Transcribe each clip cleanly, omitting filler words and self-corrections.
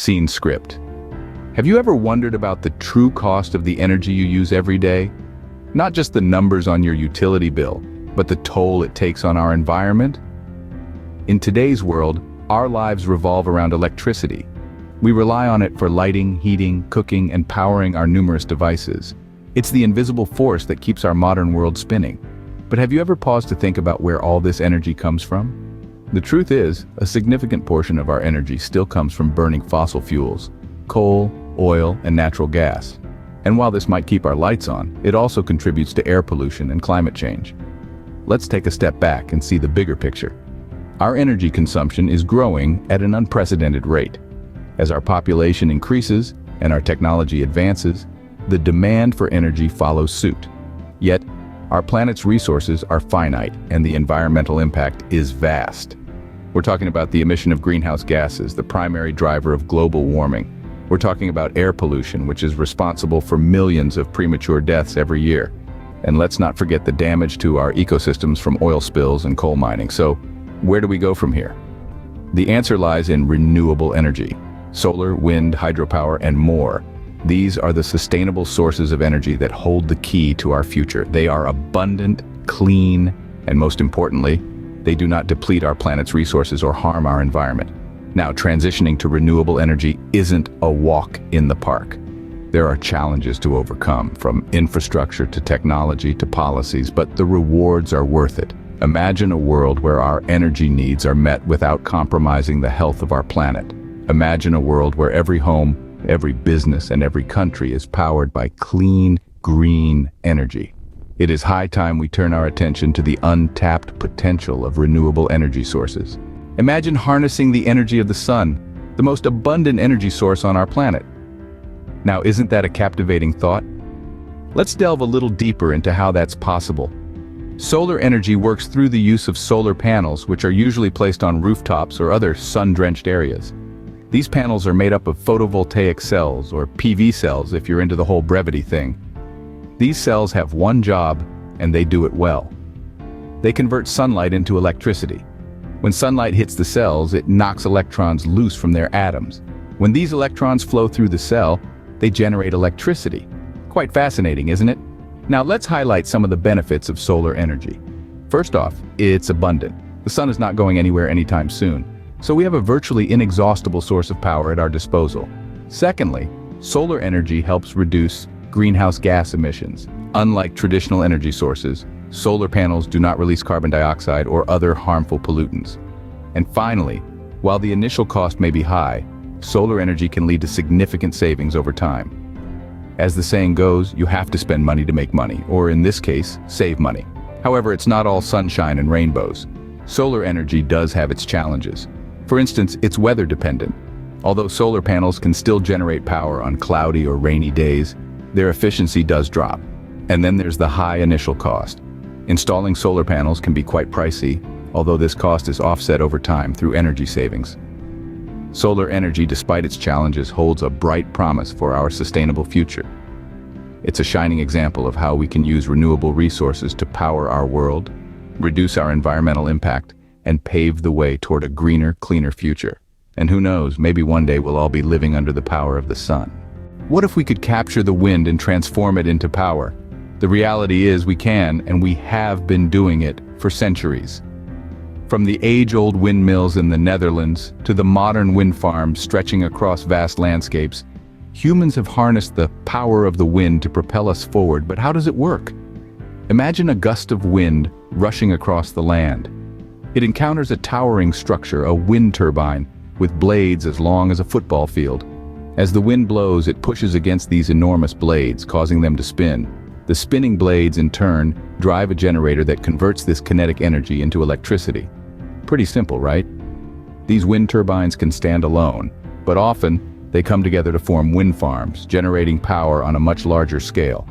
Scene script. Have you ever wondered about the true cost of the energy you use every day? Not just the numbers on your utility bill, but the toll it takes on our environment? In today's world, our lives revolve around electricity. We rely on it for lighting, heating, cooking, and powering our numerous devices. It's the invisible force that keeps our modern world spinning. But have you ever paused to think about where all this energy comes from? The truth is, a significant portion of our energy still comes from burning fossil fuels, coal, oil, and natural gas. And while this might keep our lights on, it also contributes to air pollution and climate change. Let's take a step back and see the bigger picture. Our energy consumption is growing at an unprecedented rate. As our population increases and our technology advances, the demand for energy follows suit. Yet, our planet's resources are finite and the environmental impact is vast. We're talking about the emission of greenhouse gases, the primary driver of global warming. We're talking about air pollution, which is responsible for millions of premature deaths every year. And let's not forget the damage to our ecosystems from oil spills and coal mining. So, where do we go from here? The answer lies in renewable energy. Solar, wind, hydropower, and more. These are the sustainable sources of energy that hold the key to our future. They are abundant, clean, and most importantly, they do not deplete our planet's resources or harm our environment. Now, transitioning to renewable energy isn't a walk in the park. There are challenges to overcome, from infrastructure to technology to policies, but the rewards are worth it. Imagine a world where our energy needs are met without compromising the health of our planet. Imagine a world where every home, every business, and every country is powered by clean, green energy. It is high time we turn our attention to the untapped potential of renewable energy sources. Imagine harnessing the energy of the sun, the most abundant energy source on our planet. Now, isn't that a captivating thought? Let's delve a little deeper into how that's possible. Solar energy works through the use of solar panels, which are usually placed on rooftops or other sun-drenched areas. These panels are made up of photovoltaic cells, or PV cells if you're into the whole brevity thing. These cells have one job, and they do it well. They convert sunlight into electricity. When sunlight hits the cells, it knocks electrons loose from their atoms. When these electrons flow through the cell, they generate electricity. Quite fascinating, isn't it? Now let's highlight some of the benefits of solar energy. First off, it's abundant. The sun is not going anywhere anytime soon, so we have a virtually inexhaustible source of power at our disposal. Secondly, solar energy helps reduce greenhouse gas emissions. Unlike traditional energy sources, solar panels do not release carbon dioxide or other harmful pollutants. And finally, while the initial cost may be high, solar energy can lead to significant savings over time. As the saying goes, you have to spend money to make money, or in this case, save money. However, it's not all sunshine and rainbows. Solar energy does have its challenges. For instance, it's weather dependent. Although solar panels can still generate power on cloudy or rainy days, their efficiency does drop. And then there's the high initial cost. Installing solar panels can be quite pricey, although this cost is offset over time through energy savings. Solar energy, despite its challenges, holds a bright promise for our sustainable future. It's a shining example of how we can use renewable resources to power our world, reduce our environmental impact, and pave the way toward a greener, cleaner future. And who knows, maybe one day we'll all be living under the power of the sun. What if we could capture the wind and transform it into power? The reality is we can, and we have been doing it for centuries. From the age-old windmills in the Netherlands to the modern wind farms stretching across vast landscapes, humans have harnessed the power of the wind to propel us forward. But how does it work? Imagine a gust of wind rushing across the land. It encounters a towering structure, a wind turbine, with blades as long as a football field. As the wind blows, it pushes against these enormous blades, causing them to spin. The spinning blades, in turn, drive a generator that converts this kinetic energy into electricity. Pretty simple, right? These wind turbines can stand alone, but often they come together to form wind farms, generating power on a much larger scale.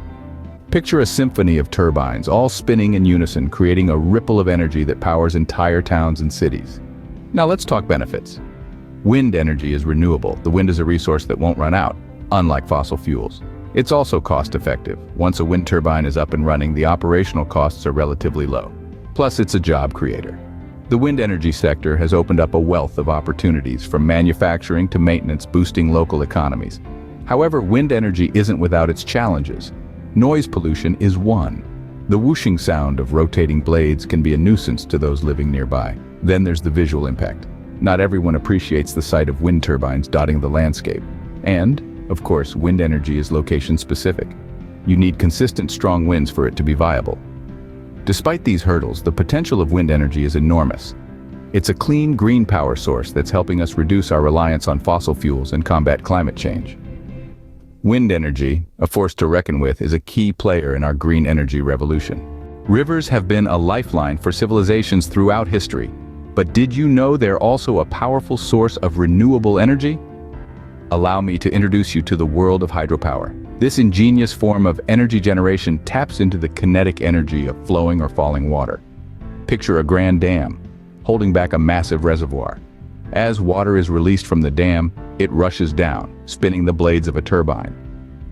Picture a symphony of turbines, all spinning in unison, creating a ripple of energy that powers entire towns and cities. Now let's talk benefits. Wind energy is renewable. The wind is a resource that won't run out, unlike fossil fuels. It's also cost-effective. Once a wind turbine is up and running, the operational costs are relatively low. Plus, it's a job creator. The wind energy sector has opened up a wealth of opportunities from manufacturing to maintenance, boosting local economies. However, wind energy isn't without its challenges. Noise pollution is one. The whooshing sound of rotating blades can be a nuisance to those living nearby. Then there's the visual impact. Not everyone appreciates the sight of wind turbines dotting the landscape. And, of course, wind energy is location-specific. You need consistent, strong winds for it to be viable. Despite these hurdles, the potential of wind energy is enormous. It's a clean, green power source that's helping us reduce our reliance on fossil fuels and combat climate change. Wind energy, a force to reckon with, is a key player in our green energy revolution. Rivers have been a lifeline for civilizations throughout history. But did you know they're also a powerful source of renewable energy? Allow me to introduce you to the world of hydropower. This ingenious form of energy generation taps into the kinetic energy of flowing or falling water. Picture a grand dam, holding back a massive reservoir. As water is released from the dam, it rushes down, spinning the blades of a turbine.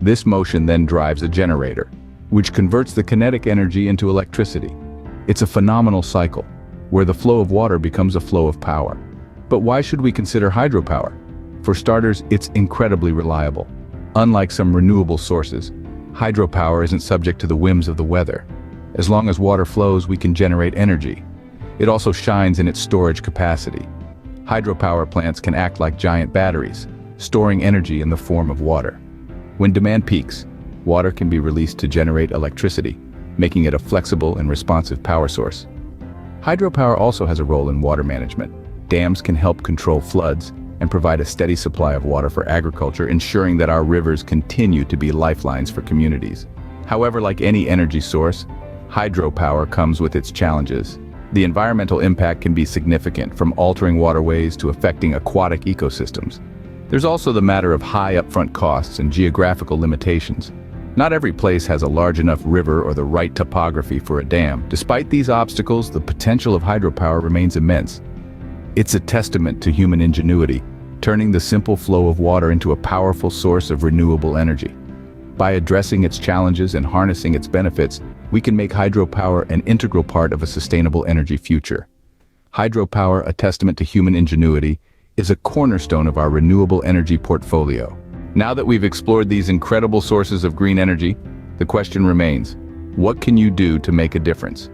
This motion then drives a generator, which converts the kinetic energy into electricity. It's a phenomenal cycle, where the flow of water becomes a flow of power. But why should we consider hydropower? For starters, it's incredibly reliable. Unlike some renewable sources, hydropower isn't subject to the whims of the weather. As long as water flows, we can generate energy. It also shines in its storage capacity. Hydropower plants can act like giant batteries, storing energy in the form of water. When demand peaks, water can be released to generate electricity, making it a flexible and responsive power source. Hydropower also has a role in water management. Dams can help control floods and provide a steady supply of water for agriculture, ensuring that our rivers continue to be lifelines for communities. However, like any energy source, hydropower comes with its challenges. The environmental impact can be significant, from altering waterways to affecting aquatic ecosystems. There's also the matter of high upfront costs and geographical limitations. Not every place has a large enough river or the right topography for a dam. Despite these obstacles, the potential of hydropower remains immense. It's a testament to human ingenuity, turning the simple flow of water into a powerful source of renewable energy. By addressing its challenges and harnessing its benefits, we can make hydropower an integral part of a sustainable energy future. Hydropower, a testament to human ingenuity, is a cornerstone of our renewable energy portfolio. Now that we've explored these incredible sources of green energy, the question remains, what can you do to make a difference?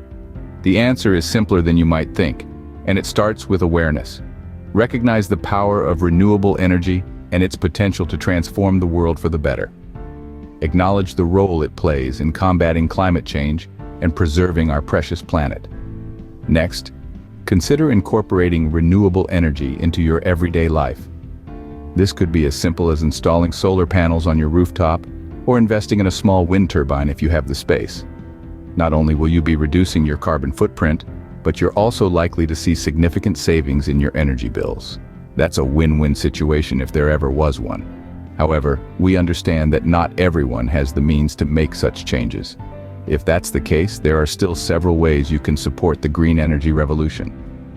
The answer is simpler than you might think, and it starts with awareness. Recognize the power of renewable energy and its potential to transform the world for the better. Acknowledge the role it plays in combating climate change and preserving our precious planet. Next, consider incorporating renewable energy into your everyday life. This could be as simple as installing solar panels on your rooftop or investing in a small wind turbine if you have the space. Not only will you be reducing your carbon footprint, but you're also likely to see significant savings in your energy bills. That's a win-win situation if there ever was one. However, we understand that not everyone has the means to make such changes. If that's the case, there are still several ways you can support the green energy revolution.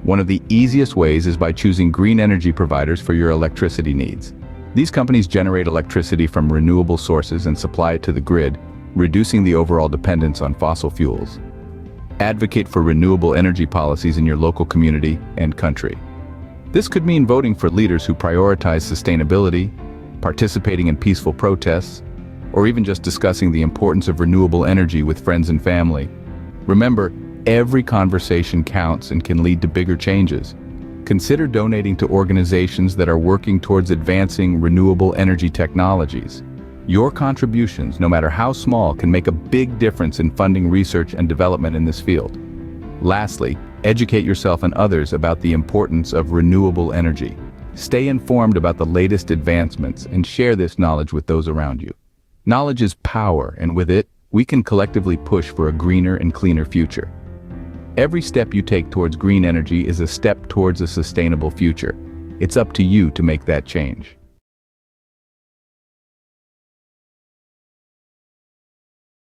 One of the easiest ways is by choosing green energy providers for your electricity needs. These companies generate electricity from renewable sources and supply it to the grid, reducing the overall dependence on fossil fuels. Advocate for renewable energy policies in your local community and country. This could mean voting for leaders who prioritize sustainability, participating in peaceful protests, or even just discussing the importance of renewable energy with friends and family. Remember, every conversation counts and can lead to bigger changes. Consider donating to organizations that are working towards advancing renewable energy technologies. Your contributions, no matter how small, can make a big difference in funding research and development in this field. Lastly, educate yourself and others about the importance of renewable energy. Stay informed about the latest advancements and share this knowledge with those around you. Knowledge is power, and with it, we can collectively push for a greener and cleaner future. Every step you take towards green energy is a step towards a sustainable future. It's up to you to make that change.